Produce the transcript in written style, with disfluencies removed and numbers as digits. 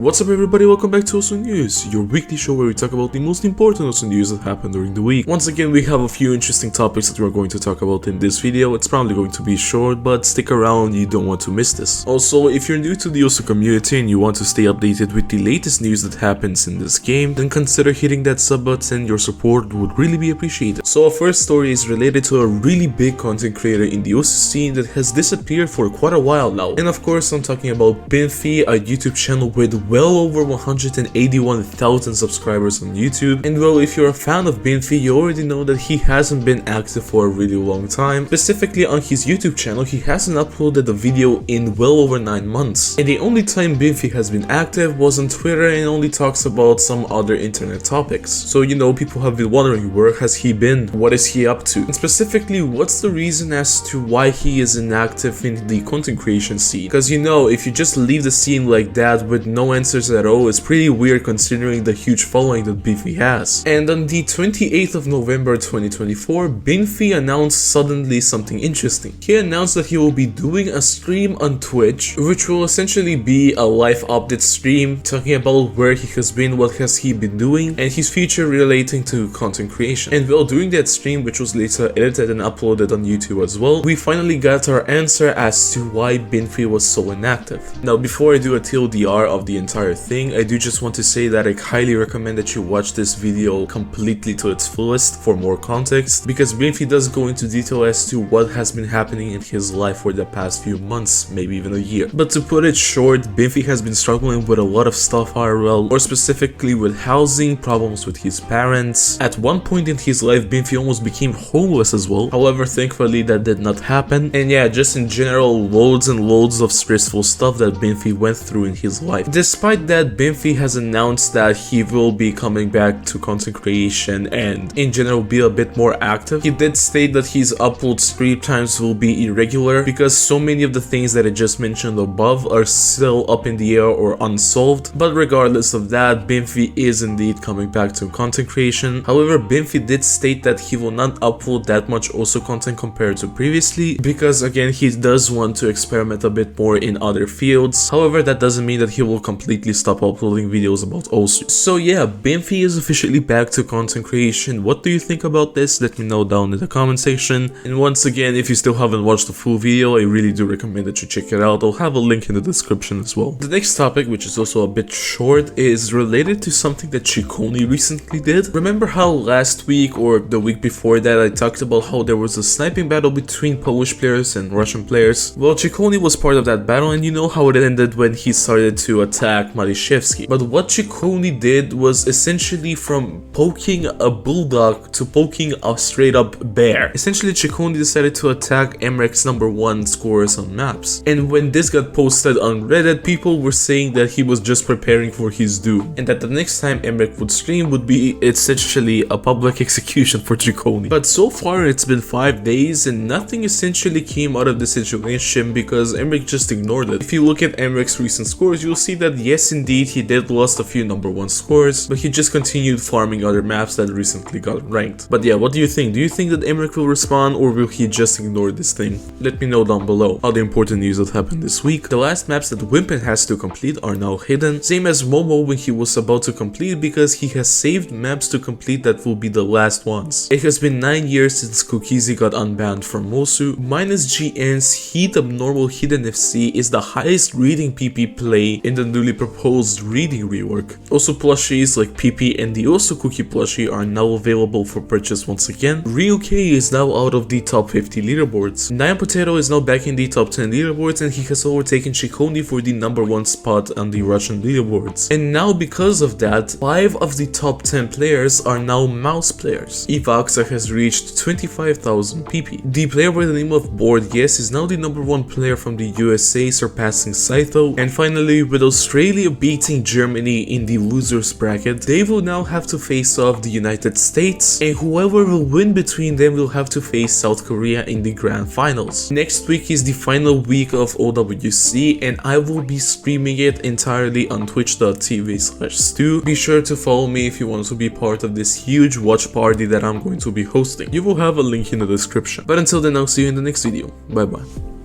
What's up everybody, welcome back to Osu News, your weekly show where we talk about the most important Osu news that happened during the week. Once again, we have a few interesting topics that we're going to talk about in this video. It's probably going to be short, but stick around, you don't want to miss this. Also, if you're new to the Osu community and you want to stay updated with the latest news that happens in this game, then consider hitting that sub button. Your support would really be appreciated. So our first story is related to a really big content creator in the Osu scene that has disappeared for quite a while now. And of course, I'm talking about Binfy, a YouTube channel with well over 181,000 subscribers on YouTube. And well, if you're a fan of Binfy, you already know that he hasn't been active for a really long time. Specifically on his YouTube channel, he hasn't uploaded a video in well over 9 months. And the only time Binfy has been active was on Twitter and only talks about some other internet topics. So you know, people have been wondering, where has he been? What is he up to? And specifically, what's the reason as to why he is inactive in the content creation scene? Because you know, if you just leave the scene like that with no answers at all, it's pretty weird considering the huge following that Binfy has. And on the 28th of November 2024, Binfy announced suddenly something interesting. He announced that he will be doing a stream on Twitch, which will essentially be a live update stream talking about where he has been, what has he been doing, and his future relating to content creation. And well, during that stream, which was later edited and uploaded on YouTube as well, we finally got our answer as to why Binfy was so inactive. Now, before I do a TLDR of the entire thing, I do just want to say that I highly recommend that you watch this video completely to its fullest for more context, because Binfy does go into detail as to what has been happening in his life for the past few months, maybe even a year. But to put it short, Binfy has been struggling with a lot of stuff IRL, more specifically with housing, problems with his parents. At one point in his life, Binfy almost became homeless as well. However, thankfully that did not happen. And yeah, just in general, loads and loads of stressful stuff that Binfy went through in his life. Despite that, Binfy has announced that he will be coming back to content creation and in general be a bit more active. He did state that his upload stream times will be irregular because so many of the things that I just mentioned above are still up in the air or unsolved. But regardless of that, Binfy is indeed coming back to content creation. However, Binfy did state that he will not upload that much Osu content compared to previously, because again, he does want to experiment a bit more in other fields. However, that doesn't mean that he will completely stop uploading videos about Osu. So yeah, Binfy is officially back to content creation. What do you think about this? Let me know down in the comment section. And once again, if you still haven't watched the full video, I really do recommend that you check it out. I'll have a link in the description as well. The next topic, which is also a bit short, is related to something that Chikoni recently did. Remember how last week or the week before that I talked about how there was a sniping battle between Polish players and Russian players? Well, Chikoni was part of that battle, and you know how it ended when he started to attack Mariszewski. But what Chikoni did was essentially from poking a bulldog to poking a straight up bear. Essentially, Chikoni decided to attack Mrekk's #1 scorers on maps. And when this got posted on Reddit, people were saying that he was just preparing for his doom, and that the next time Mrekk would stream would be essentially a public execution for Chikoni. But so far it's been 5 days and nothing essentially came out of the situation because Mrekk just ignored it. If you look at Mrekk's recent scores, you'll see that yes, indeed, he did lost a few #1 scores, but he just continued farming other maps that recently got ranked. But yeah, what do you think? Do you think that Mrekk will respond, or will he just ignore this thing? Let me know down below. Other important news that happened this week: the last maps that Wimpen has to complete are now hidden, same as Momo when he was about to complete, because he has saved maps to complete that will be the last ones. It has been 9 years since Kukizi got unbanned from Osu. Minus GN's Heat Abnormal Hidden FC is the highest reading PP play in the newly proposed reading rework. Also, plushies like PP and the Osu Cookie plushie are now available for purchase once again. Ryuk is now out of the top 50 leaderboards. NyanPotato is now back in the top 10 leaderboards, and he has overtaken Chikoni for the #1 spot on the Russian leaderboards. And now because of that, 5 of the top 10 players are now mouse players. Evoxa has reached 25,000 PP. The player by the name of Board Yes is now the #1 player from the USA, surpassing Saito. And finally, with Australia beating Germany in the losers bracket, they will now have to face off the United States, and whoever will win between them will have to face South Korea in the grand finals. Next week is the final week of OWC, and I will be streaming it entirely on twitch.tv/stu. Be sure to follow me if you want to be part of this huge watch party that I'm going to be hosting. You will have a link in the description. But until then, I'll see you in the next video. Bye bye.